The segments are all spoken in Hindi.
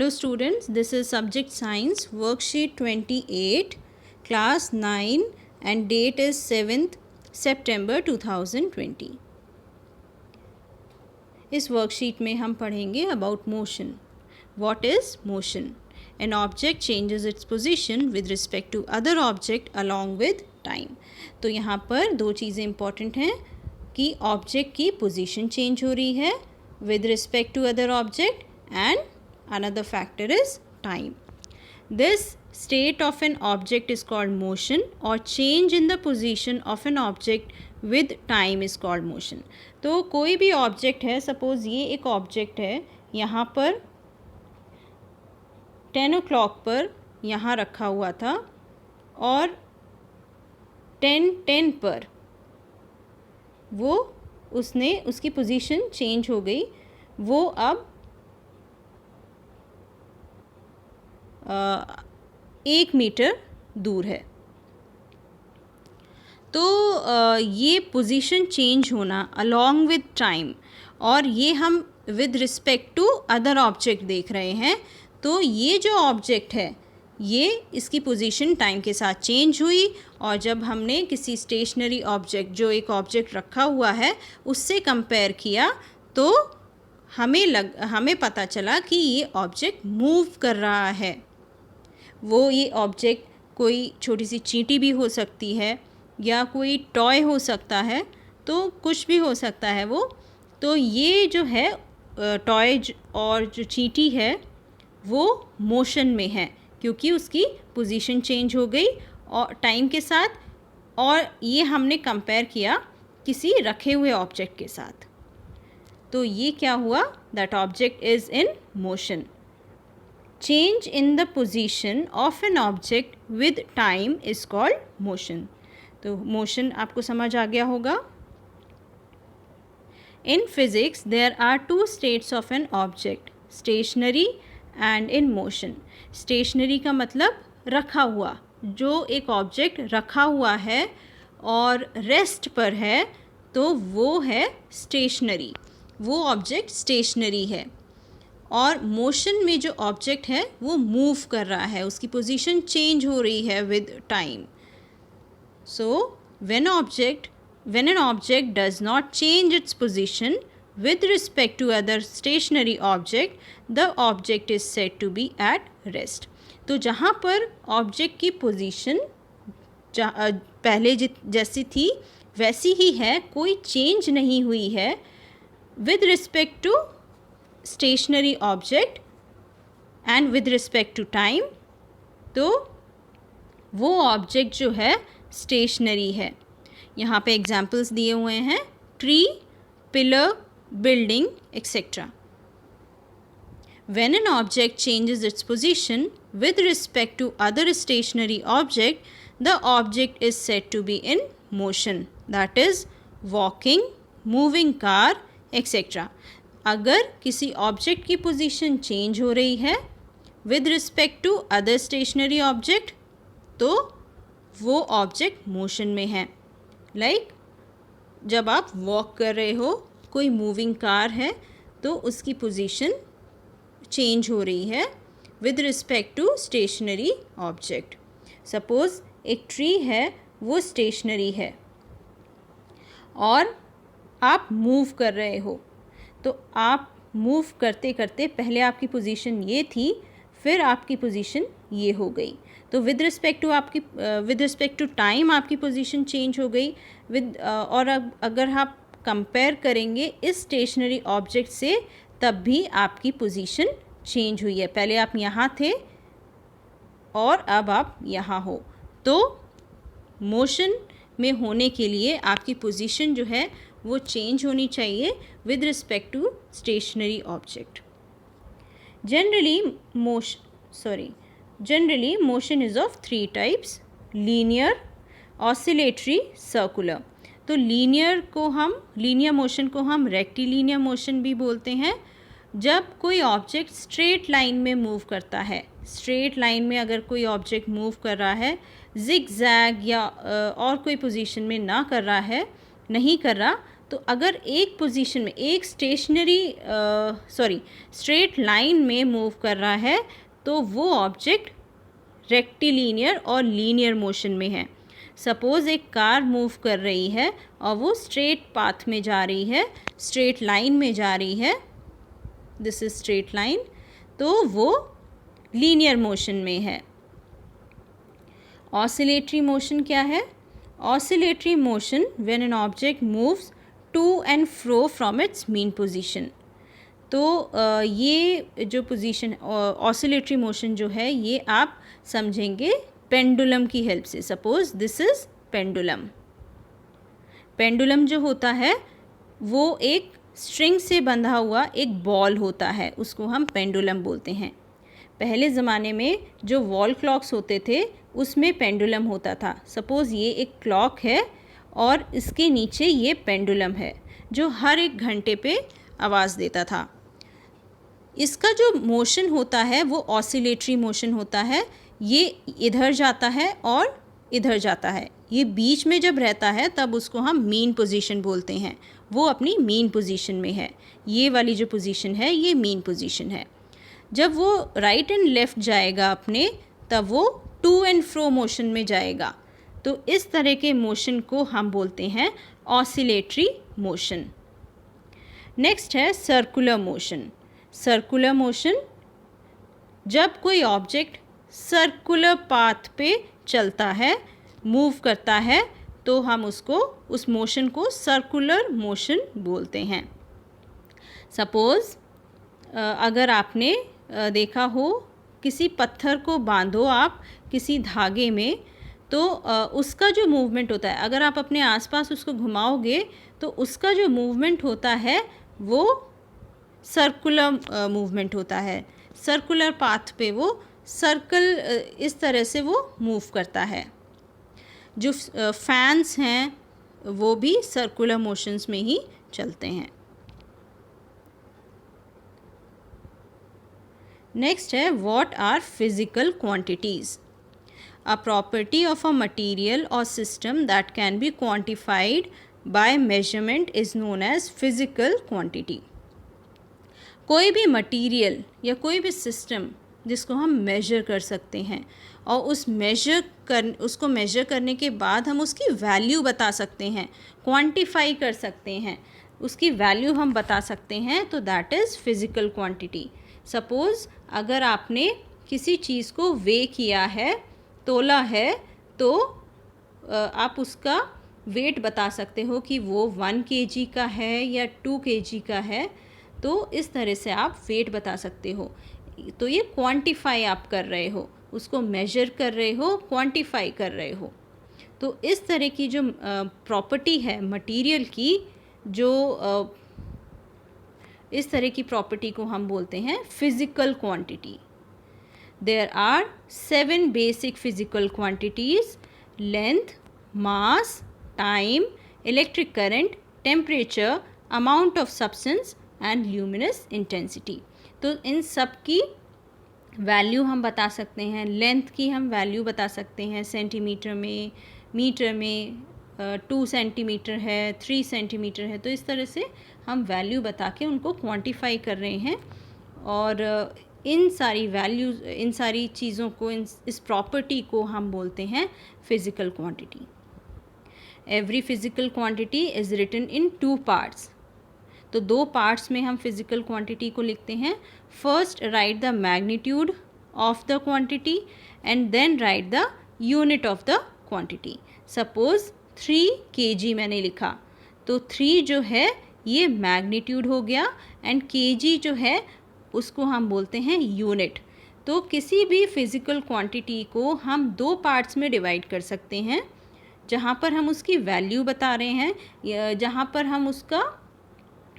Hello students, this is Subject Science Worksheet 28, Class 9 and date is 7th September 2020. इस वर्कशीट में हम पढ़ेंगे about motion. What is motion? An object changes its position with respect to other object along with time. तो यहाँ पर दो चीज़ें important हैं कि object की position change हो रही है with respect to other object and another factor is time. This state of an object is called motion or change in the position of an object with time is called motion. तो कोई भी object है, suppose ये एक object है, यहाँ पर 10 o'clock पर यहाँ रखा हुआ था और 10:10 पर वो उसने उसकी पोजीशन चेंज हो गई, वो अब 1 मीटर दूर है. तो ये पोजीशन चेंज होना अलॉन्ग विद टाइम और ये हम with respect to other object देख रहे हैं. तो ये जो ऑब्जेक्ट है ये इसकी पोजीशन टाइम के साथ चेंज हुई और जब हमने किसी स्टेशनरी ऑब्जेक्ट जो एक ऑब्जेक्ट रखा हुआ है उससे कंपेयर किया तो हमें पता चला कि ये ऑब्जेक्ट मूव कर रहा है. वो ये ऑब्जेक्ट कोई छोटी सी चींटी भी हो सकती है या कोई टॉय हो सकता है, तो कुछ भी हो सकता है वो. तो ये जो है टॉय और जो चींटी है वो मोशन में है क्योंकि उसकी पोजीशन चेंज हो गई और टाइम के साथ, और ये हमने कंपेयर किया किसी रखे हुए ऑब्जेक्ट के साथ. तो ये क्या हुआ? That object is in motion. Change in the position of an object with time is called motion. तो motion आपको समझ आ गया होगा. In physics there are two states of an object, stationary and in motion. Stationary का मतलब रखा हुआ, जो एक ऑब्जेक्ट रखा हुआ है और रेस्ट पर है तो वो है स्टेशनरी, वो ऑब्जेक्ट स्टेशनरी है. और मोशन में जो ऑब्जेक्ट है वो मूव कर रहा है, उसकी पोजीशन चेंज हो रही है with time. So when an object does not change its position with respect to other stationary object the object is said to be at rest. तो जहाँ पर ऑब्जेक्ट की पोजीशन पहले जैसी थी वैसी ही है, कोई चेंज नहीं हुई है with respect to stationary object and with respect to time, तो वो ऑब्जेक्ट जो है स्टेशनरी है. यहाँ पे एग्जाम्पल्स दिए हुए हैं: tree, pillar, building etcetera. When an object changes its position with respect to other stationary object the object is said to be in motion, that is walking, moving car etcetera. अगर किसी ऑब्जेक्ट की पोजीशन चेंज हो रही है with respect to other stationary object तो वो ऑब्जेक्ट मोशन में है. लाइक जब आप वॉक कर रहे हो, कोई मूविंग कार है तो उसकी पोजीशन चेंज हो रही है with respect to stationary object. Suppose एक ट्री है, वो स्टेशनरी है और आप मूव कर रहे हो, तो आप मूव करते करते पहले आपकी पोजीशन ये थी, फिर आपकी पोजीशन ये हो गई. तो विद रिस्पेक्ट टू टाइम आपकी पोजीशन चेंज हो गई और अगर आप कंपेयर करेंगे इस स्टेशनरी ऑब्जेक्ट से तब भी आपकी पोजीशन चेंज हुई है. पहले आप यहाँ थे और अब आप यहाँ हो. तो मोशन में होने के लिए आपकी पोजीशन जो है वो चेंज होनी चाहिए with respect to stationary object. Generally motion is of three types: linear, oscillatory, circular. तो लीनियर मोशन को हम रेक्टिलिनियर मोशन भी बोलते हैं. जब कोई ऑब्जेक्ट स्ट्रेट लाइन में मूव करता है, स्ट्रेट लाइन में अगर कोई ऑब्जेक्ट मूव कर रहा है, जिग जैग या और कोई पोजीशन में नहीं कर रहा, तो अगर एक पोजीशन में एक स्ट्रेट लाइन में मूव कर रहा है तो वो ऑब्जेक्ट रेक्टिलीनियर और लीनियर मोशन में है। सपोज़ एक कार मूव कर रही है और वो स्ट्रेट पाथ में जा रही है, स्ट्रेट लाइन में जा रही है, दिस इज स्ट्रेट लाइन, तो वो लीनियर मोशन में है। ऑसिलेटरी मोशन क्या है? Oscillatory motion when an object moves to and fro from its mean position. तो ये जो पोजीशन ऑसिलेटरी मोशन जो है ये आप समझेंगे पेंडुलम की हेल्प से। Suppose this is pendulum. Pendulum जो होता है वो एक स्ट्रिंग से बंधा हुआ एक बॉल होता है, उसको हम पेंडुलम बोलते हैं। पहले ज़माने में जो वॉल क्लॉक्स होते थे उसमें पेंडुलम होता था। सपोज़ ये एक क्लॉक है और इसके नीचे ये पेंडुलम है जो हर एक घंटे पे आवाज़ देता था। इसका जो मोशन होता है वो ऑसिलेटरी मोशन होता है। ये इधर जाता है और इधर जाता है, ये बीच में जब रहता है तब उसको हम मीन पोजीशन बोलते हैं। वो अपनी मीन पोजीशन में है। ये वाली जो पोजीशन है ये मीन पोजीशन है। जब वो राइट एंड लेफ़्ट जाएगा अपने, तब वो टू एंड फ्रो मोशन में जाएगा। तो इस तरह के मोशन को हम बोलते हैं ऑसिलेटरी मोशन। नेक्स्ट है सर्कुलर मोशन। सर्कुलर मोशन, जब कोई ऑब्जेक्ट सर्कुलर पाथ पे चलता है, मूव करता है, तो हम उसको उस मोशन को सर्कुलर मोशन बोलते हैं। सपोज़ अगर आपने देखा हो किसी पत्थर को बांधो आप किसी धागे में, तो उसका जो मूवमेंट होता है, अगर आप अपने आसपास उसको घुमाओगे तो उसका जो मूवमेंट होता है वो सर्कुलर मूवमेंट होता है। सर्कुलर पाथ पे वो सर्कल इस तरह से वो मूव करता है। जो फैंस हैं वो भी सर्कुलर मोशंस में ही चलते हैं। नेक्स्ट है what are physical quantities. A property of a material और system that can be quantified by measurement is known as physical quantity. कोई भी मटीरियल या कोई भी सिस्टम जिसको हम मेजर कर सकते हैं और उसको मेजर करने के बाद हम उसकी वैल्यू बता सकते हैं, क्वांटिफाई कर सकते हैं, उसकी वैल्यू हम बता सकते हैं, तो that is physical quantity. Suppose अगर आपने किसी चीज़ को वे किया है, तोला है, तो आप उसका वेट बता सकते हो कि वो 1 kg का है या 2 kg का है। तो इस तरह से आप वेट बता सकते हो। तो ये क्वांटिफाई आप कर रहे हो, उसको मेजर कर रहे हो, क्वांटिफाई कर रहे हो। तो इस तरह की जो प्रॉपर्टी है मटेरियल की, जो इस तरह की प्रॉपर्टी को हम बोलते हैं physical quantity. There are 7 basic physical quantities: length, mass, time, electric current, temperature, amount of substance and luminous intensity. तो इन सब की वैल्यू हम बता सकते हैं। लेंथ की हम वैल्यू बता सकते हैं सेंटीमीटर में, मीटर में, 2 सेंटीमीटर है, 3 सेंटीमीटर है। तो इस तरह से हम वैल्यू बता के उनको क्वांटिफाई कर रहे हैं। और इन सारी वैल्यूज़, इन सारी चीज़ों को, इस प्रॉपर्टी को हम बोलते हैं physical quantity. Every physical quantity is written in 2 parts. तो 2 पार्ट्स में हम फिज़िकल क्वांटिटी को लिखते हैं। First write the magnitude of the quantity and then write the unit of the quantity. Suppose 3 kg मैंने लिखा, तो 3 जो है ये मैग्नीट्यूड हो गया एंड kg जो है उसको हम बोलते हैं यूनिट। तो किसी भी फिज़िकल क्वांटिटी को हम 2 पार्ट्स में डिवाइड कर सकते हैं, जहाँ पर हम उसकी वैल्यू बता रहे हैं, जहाँ पर हम उसका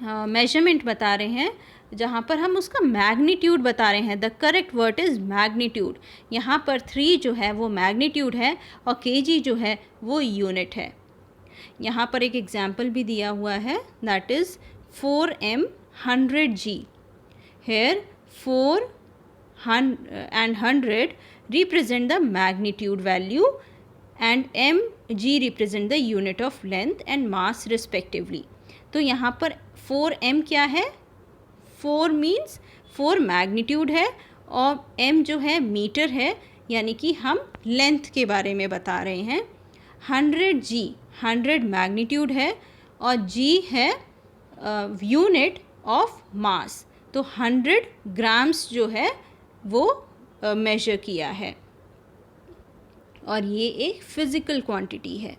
मेजरमेंट बता रहे हैं, जहाँ पर हम उसका मैग्नीट्यूड बता रहे हैं। The correct word is magnitude. यहाँ पर 3 जो है वो मैग्नीट्यूड है और kg जो है वो यूनिट है। यहाँ पर एक एग्जाम्पल भी दिया हुआ है, that is 4m 100g। Here 4 and 100 represent the magnitude value and mg represent the unit of length and mass respectively. तो यहाँ पर 4m क्या है? 4 मीन्स 4 मैग्नीट्यूड है और m जो है मीटर है, यानी कि हम लेंथ के बारे में बता रहे हैं। 100g 100 मैग्नीट्यूड है और g है यूनिट ऑफ मास, तो 100 ग्राम्स जो है वो मेजर किया है और ये एक फिज़िकल क्वांटिटी है।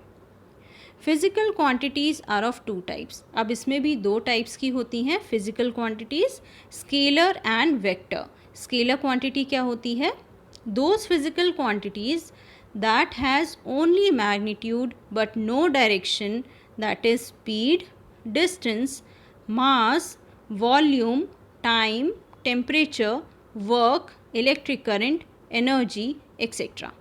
Physical quantities are of 2 types. अब इसमें भी 2 टाइप्स की होती हैं physical quantities, scalar and vector. Scalar quantity क्या होती है? Those physical quantities that has only magnitude but no direction, that is speed, distance, mass, volume, time, temperature, work, electric current, energy, etc.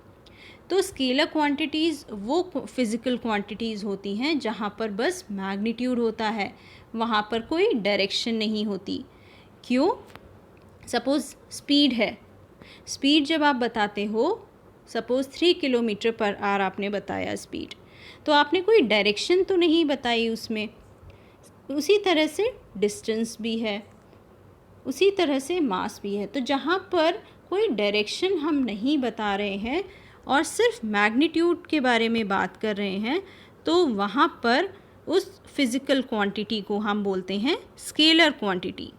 तो स्केलर क्वांटिटीज़ वो फिज़िकल क्वांटिटीज़ होती हैं जहाँ पर बस मैग्नीट्यूड होता है, वहाँ पर कोई डायरेक्शन नहीं होती। क्यों? सपोज़ स्पीड है, स्पीड जब आप बताते हो, सपोज़ 3 किलोमीटर पर आवर आपने बताया स्पीड, तो आपने कोई डायरेक्शन तो नहीं बताई उसमें। उसी तरह से डिस्टेंस भी है, उसी तरह से मास भी है। तो जहाँ पर कोई डायरेक्शन हम नहीं बता रहे हैं और सिर्फ मैग्नीट्यूड के बारे में बात कर रहे हैं, तो वहाँ पर उस फिज़िकल क्वांटिटी को हम बोलते हैं स्केलर क्वांटिटी।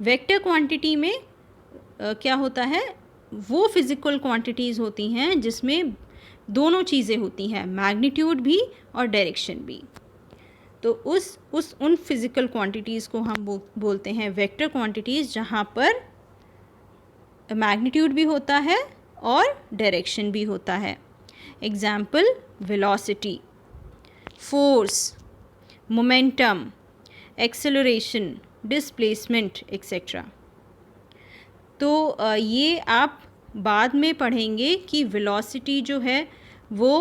वेक्टर क्वांटिटी में क्या होता है? वो फिज़िकल क्वांटिटीज़ होती हैं जिसमें दोनों चीज़ें होती हैं, मैग्नीट्यूड भी और डायरेक्शन भी। तो उन फिज़िकल क्वांटिटीज़ को हम बोलते हैं वेक्टर क्वांटिटीज़, जहाँ पर मैग्नीट्यूड भी होता है और डायरेक्शन भी होता है। Example: velocity, force, momentum, acceleration, displacement etcetera. तो ये आप बाद में पढ़ेंगे कि वेलोसिटी जो है वो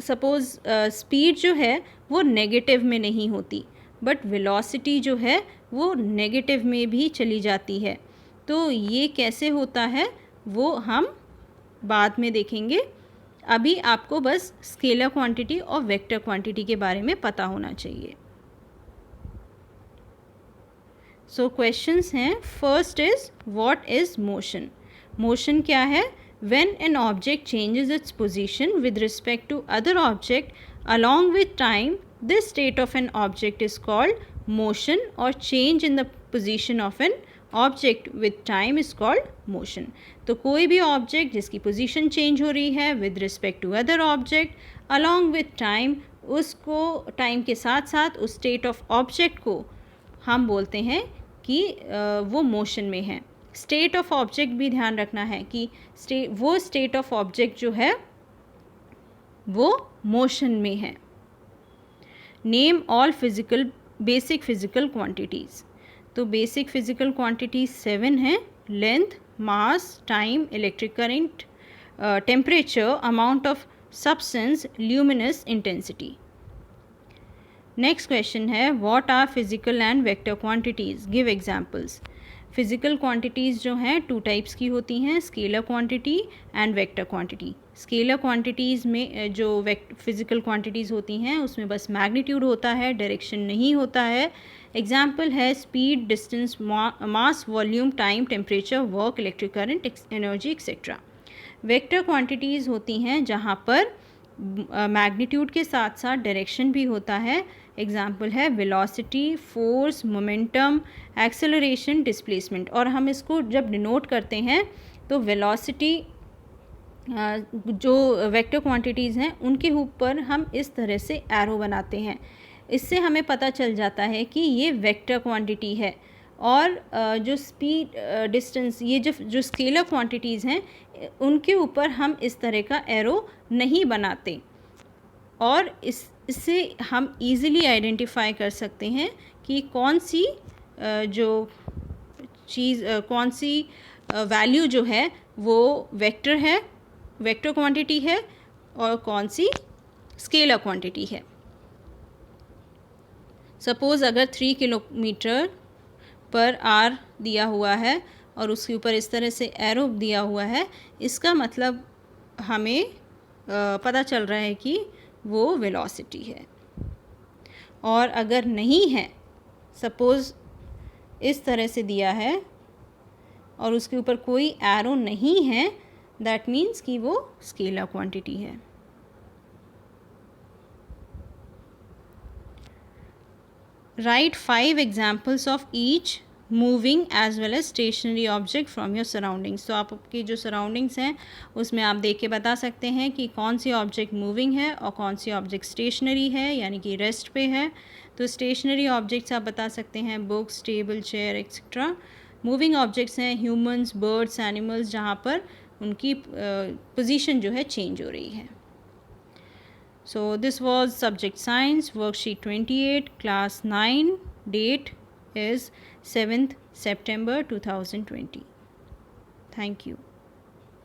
सपोज़ स्पीड जो है वो नेगेटिव में नहीं होती, बट वेलोसिटी जो है वो नेगेटिव में भी चली जाती है। तो ये कैसे होता है वो हम बाद में देखेंगे। अभी आपको बस स्केलर क्वांटिटी और वेक्टर क्वांटिटी के बारे में पता होना चाहिए। सो क्वेश्चंस हैं। First is what is motion? Motion क्या है? When an object changes its position with respect to other object along with time, this state of an object is called motion, or change in the position of an object with time is called motion. तो कोई भी ऑब्जेक्ट जिसकी पोजीशन चेंज हो रही है with respect to other object along with time, उसको टाइम के साथ साथ उस स्टेट ऑफ ऑब्जेक्ट को हम बोलते हैं कि वो मोशन में है। स्टेट ऑफ ऑब्जेक्ट भी ध्यान रखना है कि वो स्टेट ऑफ ऑब्जेक्ट जो है वो मोशन में है। Name all basic physical quantities. तो बेसिक फिज़िकल क्वांटिटीज़ 7 हैं: length, mass, time, electric current, temperature, amount of substance, luminous intensity. Next question है what are physical and vector quantities, give examples. Physical quantities जो हैं 2 टाइप्स की होती हैं, scalar quantity and vector quantity. Scalar quantities में जो फिज़िकल क्वांटिटीज़ होती हैं उसमें बस मैग्नीट्यूड होता है, डायरेक्शन नहीं होता है। एग्जाम्पल है speed, distance, mass, volume, time, temperature, work, electric current, energy etcetera. Vector quantities होती हैं जहाँ पर मैग्नीट्यूड के साथ साथ डायरेक्शन भी होता है। एग्जाम्पल है velocity, force, momentum, acceleration, displacement. और हम इसको जब डिनोट करते हैं तो वेलोसिटी जो वेक्टर क्वांटिटीज़ हैं उनके ऊपर हम इस तरह से एरो बनाते हैं। इससे हमें पता चल जाता है कि ये वेक्टर क्वांटिटी है। और जो स्पीड, डिस्टेंस, ये जो स्केलर क्वांटिटीज़ हैं उनके ऊपर हम इस तरह का एरो नहीं बनाते, और इससे हम इजीली आइडेंटिफाई कर सकते हैं कि कौन सी कौन सी वैल्यू जो है वो वेक्टर क्वांटिटी है और कौन सी स्केलर क्वांटिटी है। सपोज़ अगर 3 किलोमीटर पर आर दिया हुआ है और उसके ऊपर इस तरह से एरो दिया हुआ है, इसका मतलब हमें पता चल रहा है कि वो वेलोसिटी है। और अगर नहीं है, सपोज़ इस तरह से दिया है और उसके ऊपर कोई एरो नहीं है, दैट मीन्स कि वो स्केलर क्वांटिटी है। Write 5 examples of each moving as well as stationary object from your surroundings. तो आपकी जो सराउंडिंग्स हैं उसमें आप देख के बता सकते हैं कि कौन सी ऑब्जेक्ट मूविंग है और कौन सी ऑब्जेक्ट स्टेशनरी है, यानी कि रेस्ट पे है। तो स्टेशनरी ऑब्जेक्ट्स आप बता सकते हैं books, table, chair etcetera. Moving objects हैं ह्यूमंस, बर्ड्स, एनिमल्स, जहाँ पर उनकी पोजीशन जो है चेंज हो रही है। So this was subject science worksheet 28 class 9. Date is 7th September 2020. Thank you.